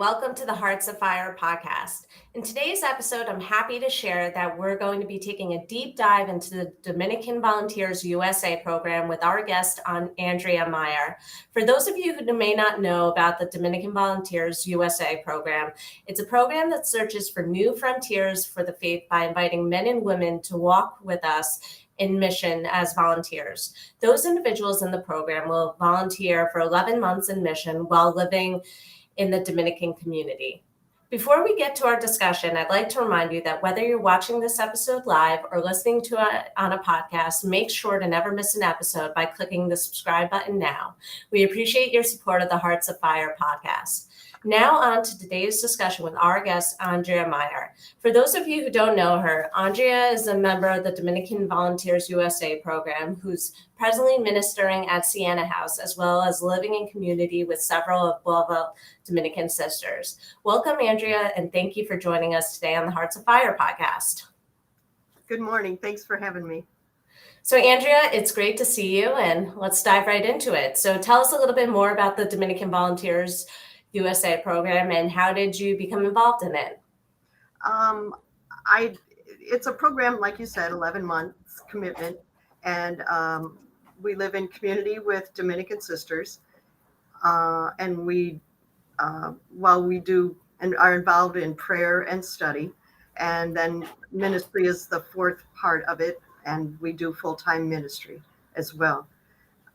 welcome to the Hearts Afire Podcast. In today's episode, I'm happy to share that we're going to be taking a deep dive into the Dominican Volunteers USA program with our guest on Andrea Meyer. For those of you who may not know about the Dominican Volunteers USA program, it's a program that searches for new frontiers for the faith by inviting men and women to walk with us in mission as volunteers. Those individuals in the program will volunteer for 11 months in mission while living in the Dominican community. Before we get to our discussion, I'd like to remind you that whether you're watching this episode live or listening to it on a podcast, make sure to never miss an episode by clicking the subscribe button now. We appreciate your support of the Hearts Afire Podcast. Now on to today's discussion with our guest, Andrea Meyer. For those of you who don't know her, Andrea is a member of the Dominican Volunteers USA program who's presently ministering at Siena House, as well as living in community with several of beloved Dominican Sisters. Welcome, Andrea, and thank you for joining us today on the Hearts Afire Podcast. Good morning. Thanks for having me. So, Andrea, it's great to see you, and let's dive right into it. So tell us a little bit more about the Dominican Volunteers USA program and how did you become involved in it? It's a program, like you said, 11 months commitment, and we live in community with Dominican Sisters, and we while we do and are involved in prayer and study, and then ministry is the fourth part of it, and we do full-time ministry as well.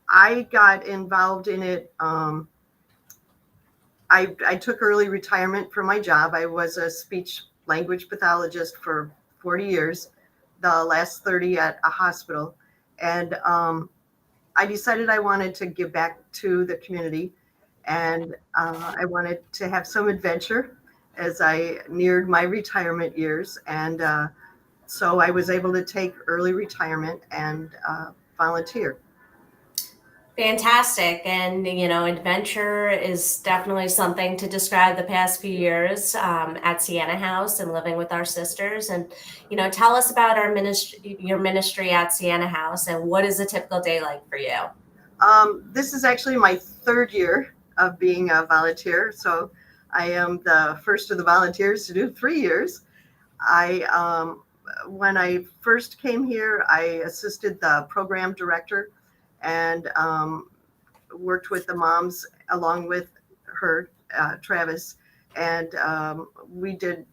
I got involved in it. I took early retirement from my job. I was a speech language pathologist for 40 years, the last 30 at a hospital. And I decided I wanted to give back to the community, and I wanted to have some adventure as I neared my retirement years. And so I was able to take early retirement and volunteer. Fantastic. And, adventure is definitely something to describe the past few years at Siena House and living with our sisters. And, tell us about your ministry at Siena House and what is a typical day like for you? This is actually my third year of being a volunteer. So I am the first of the volunteers to do 3 years. When I first came here, I assisted the program director and worked with the moms along with her, Travis, and we did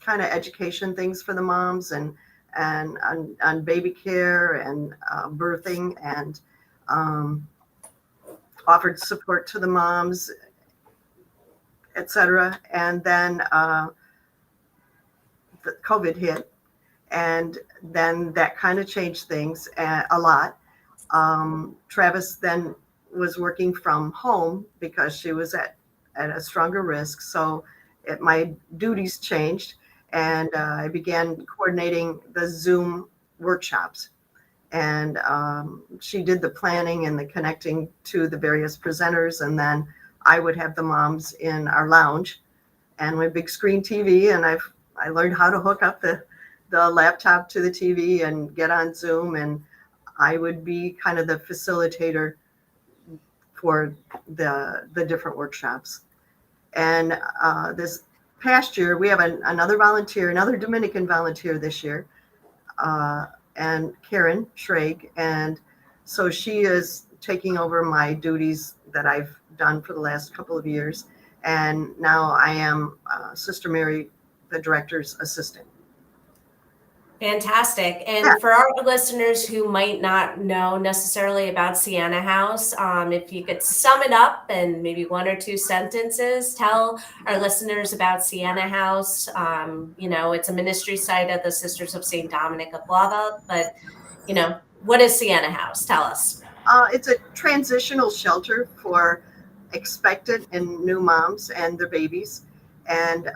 kind of education things for the moms and on baby care and birthing, and offered support to the moms, etc. And then the COVID hit, and then that kind of changed things a lot. Travis then was working from home because she was at a stronger risk. So my duties changed, and I began coordinating the Zoom workshops. And she did the planning and the connecting to the various presenters. And then I would have the moms in our lounge and my big screen TV. And I learned how to hook up the laptop to the TV and get on Zoom, and I would be kind of the facilitator for the different workshops. And this past year, we have another Dominican volunteer this year, and Karen Schrag. And so she is taking over my duties that I've done for the last couple of years. And now I am Sister Mary, the director's assistant. Fantastic. And for our listeners who might not know necessarily about Siena House, if you could sum it up in maybe one or two sentences, tell our listeners about Siena House. It's a ministry site of the Sisters of St. Dominic of Lava, but, what is Siena House? Tell us. It's a transitional shelter for expectant and new moms and their babies. And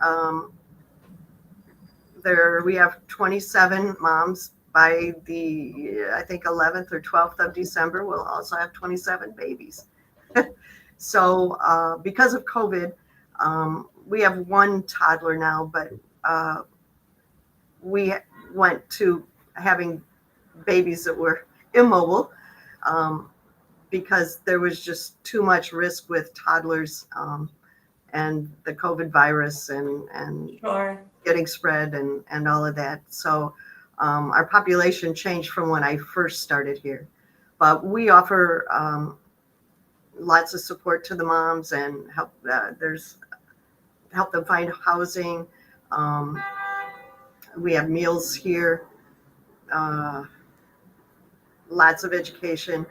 we have 27 moms. By I think 11th or 12th of December, we'll also have 27 babies. So because of COVID, we have one toddler now, but we went to having babies that were immobile because there was just too much risk with toddlers and the COVID virus and Sure. getting spread and all of that. So our population changed from when I first started here. But we offer lots of support to the moms and help. Help them find housing. We have meals here, lots of education.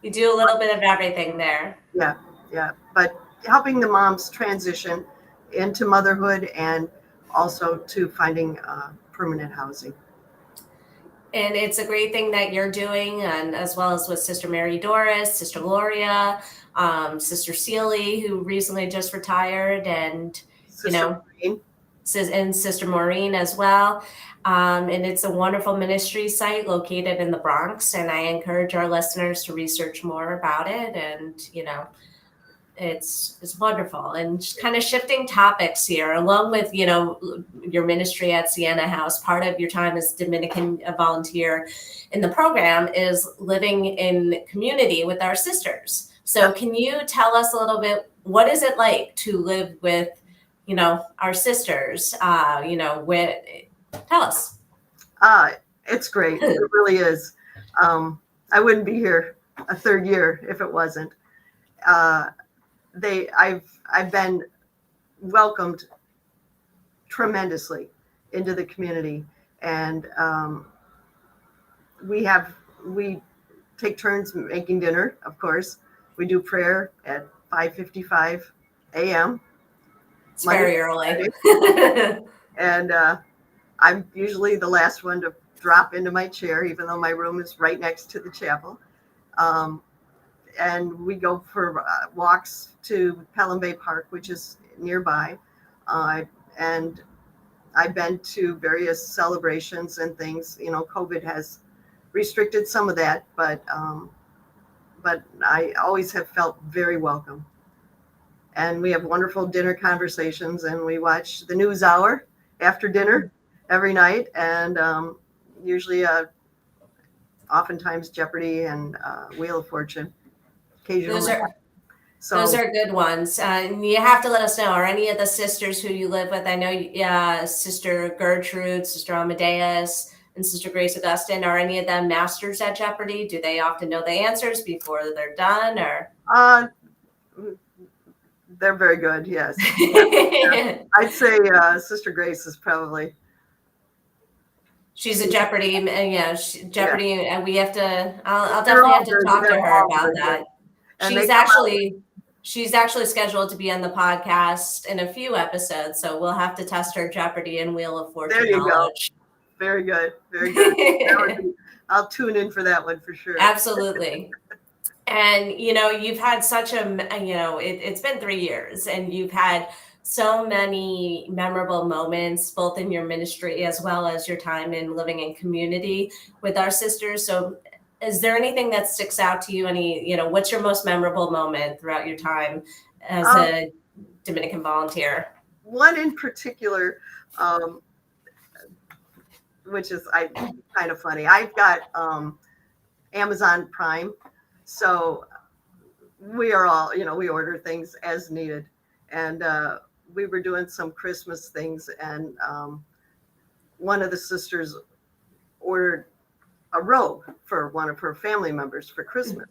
You do a little bit of everything there. Yeah, yeah. But helping the moms transition into motherhood and also to finding permanent housing. And it's a great thing that you're doing, and as well as with Sister Mary Doris, Sister Gloria, Sister Seeley, who recently just retired, and Sister Maureen. And Sister Maureen as well. And it's a wonderful ministry site located in the Bronx. And I encourage our listeners to research more about it. And, it's wonderful. And just kind of shifting topics here, along with, your ministry at Siena House, part of your time as Dominican volunteer in the program is living in community with our sisters. So can you tell us a little bit, what is it like to live with, our sisters? Tell us. It's great. It really is. I wouldn't be here a third year if it wasn't. I've been welcomed tremendously into the community, and we take turns making dinner. Of course, we do prayer at 5:55 a.m. It's very early. And I'm usually the last one to drop into my chair, even though my room is right next to the chapel. And we go for walks to Pelham Bay Park, which is nearby. And I've been to various celebrations and things. COVID has restricted some of that, but I always have felt very welcome. And we have wonderful dinner conversations, and we watch the news hour after dinner every night, and usually oftentimes Jeopardy and Wheel of Fortune. Those are good ones. And you have to let us know, are any of the sisters who you live with, I know Sister Gertrude, Sister Amadeus, and Sister Grace Augustine, are any of them masters at Jeopardy? Do they often know the answers before they're done, or? They're very good, yes. I'd say Sister Grace is probably. She's a Jeopardy, Jeopardy, and we have to. I'll definitely have to talk to her about that. She's actually scheduled to be on the podcast in a few episodes, so we'll have to test her Jeopardy and Wheel of Fortune there you knowledge. Go. Very good, very good. I'll tune in for that one for sure. Absolutely. And you've had such it's been 3 years, and you've had so many memorable moments, both in your ministry as well as your time in living in community with our sisters. So is there anything that sticks out to you? What's your most memorable moment throughout your time as a Dominican volunteer? One in particular, which is kind of funny. I've got Amazon Prime, so we are all, we order things as needed. And we were doing some Christmas things, and one of the sisters ordered a robe for one of her family members for Christmas.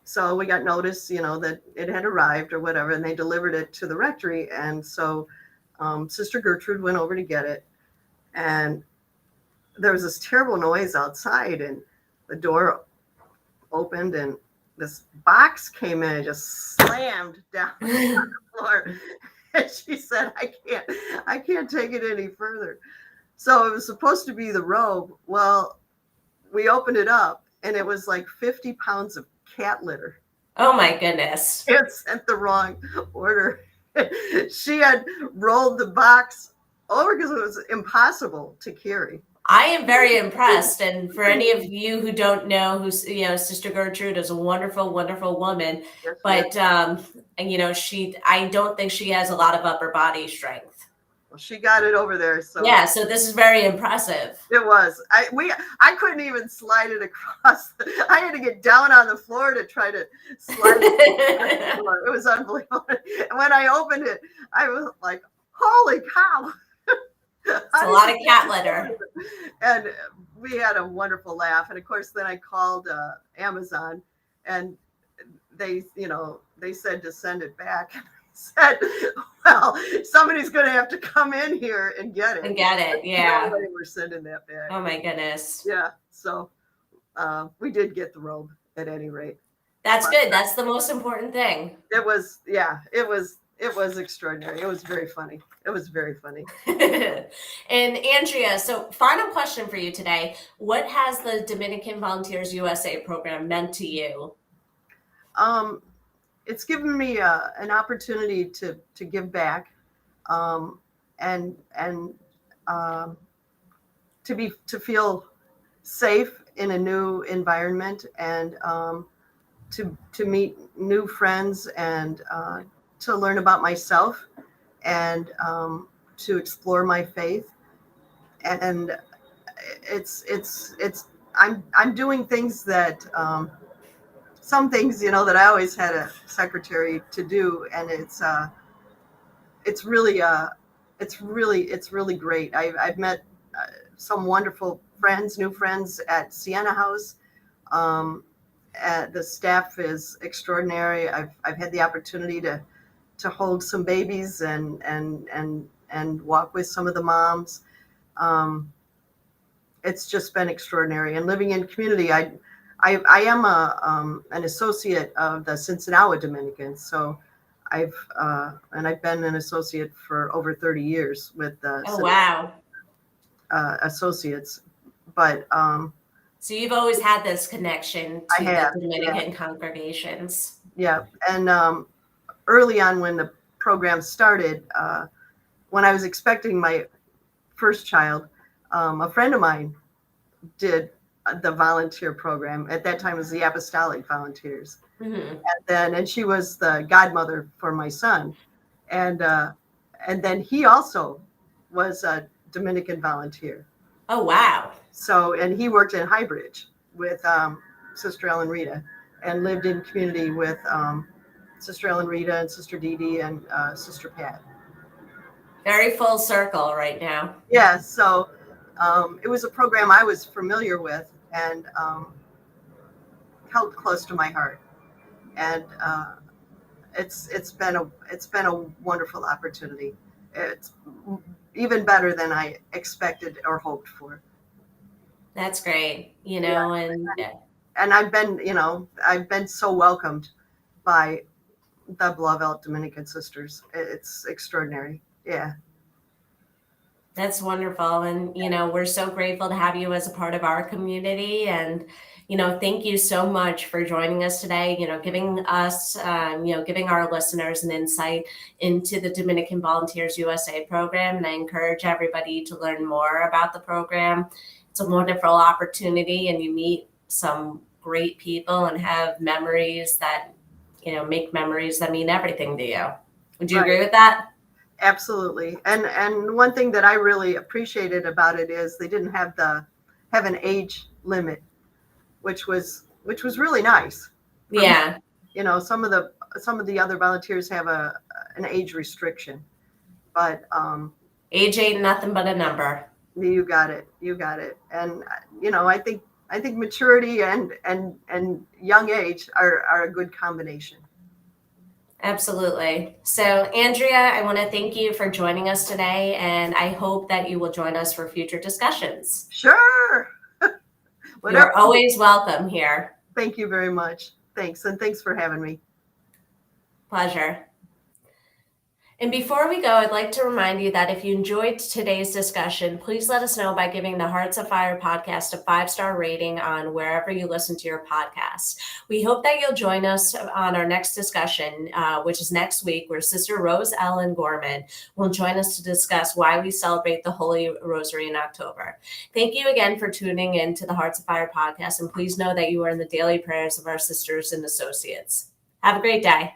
So we got notice, that it had arrived or whatever, and they delivered it to the rectory. And so Sister Gertrude went over to get it, and there was this terrible noise outside, and the door opened, and this box came in and just slammed down on the floor. And she said, I can't take it any further. So it was supposed to be the robe. Well, we opened it up, and it was like 50 pounds of cat litter. Oh my goodness. It sent the wrong order. She had rolled the box over because it was impossible to carry. I am very impressed. And for any of you who don't know, Sister Gertrude is a wonderful, wonderful woman. Yes, but, I don't think she has a lot of upper body strength. she got it over there. So yeah, so this is very impressive. It was. I couldn't even slide it across. I had to get down on the floor to try to slide it. It was unbelievable. And when I opened it, I was like, "Holy cow!" It's a lot of cat litter. And we had a wonderful laugh. And of course, then I called Amazon, and they said to send it back. Said, well, somebody's going to have to come in here and get it. Yeah. No way we're sending that back. Oh my goodness. Yeah. So we did get the robe at any rate. That's good. That's the most important thing. It was extraordinary. It was very funny. And Andrea, so final question for you today. What has the Dominican Volunteers USA program meant to you? It's given me an opportunity to give back, and to feel safe in a new environment, and to meet new friends, and to learn about myself, and to explore my faith. And I'm doing things that some things, that I always had a secretary to do, and it's really great. I've met some wonderful friends, new friends at Siena House. The staff is extraordinary. I've had the opportunity to hold some babies and walk with some of the moms. It's just been extraordinary. And living in community, I am an associate of the Siena Dominicans, so I've been an associate for over 30 years with the associates. But so you've always had this connection to the Dominican congregations. Yeah, and early on when the program started, when I was expecting my first child, a friend of mine did the volunteer program. At that time it was the Apostolic Volunteers. Mm-hmm. And she was the godmother for my son. And then he also was a Dominican volunteer. Oh, wow. So, and he worked in Highbridge with Sister Ellen Rita, and lived in community with Sister Ellen Rita and Sister Dee Dee and Sister Pat. Very full circle right now. Yeah, so it was a program I was familiar with and held close to my heart, and it's been a wonderful opportunity. It's even better than I expected or hoped for. That's great, and I've been so welcomed by the beloved Dominican Sisters. It's extraordinary. Yeah. That's wonderful. And, we're so grateful to have you as a part of our community. And, thank you so much for joining us today, giving us, giving our listeners an insight into the Dominican Volunteers USA program. And I encourage everybody to learn more about the program. It's a wonderful opportunity, and you meet some great people and have memories that, make memories that mean everything to you. Would you agree with that? Absolutely. And one thing that I really appreciated about it is they didn't have an age limit, which was really nice. Yeah. Some of the other volunteers have an age restriction, but age ain't nothing but a number. You got it. And I think maturity and young age are a good combination. Absolutely. So, Andrea, I want to thank you for joining us today, and I hope that you will join us for future discussions. Sure. You're always welcome here. Thank you very much. Thanks. And thanks for having me. Pleasure. And before we go, I'd like to remind you that if you enjoyed today's discussion, please let us know by giving the Hearts Afire Podcast a 5-star rating on wherever you listen to your podcast. We hope that you'll join us on our next discussion, which is next week, where Sister Rose Ellen Gorman will join us to discuss why we celebrate the Holy Rosary in October. Thank you again for tuning in to the Hearts Afire Podcast, and please know that you are in the daily prayers of our sisters and associates. Have a great day.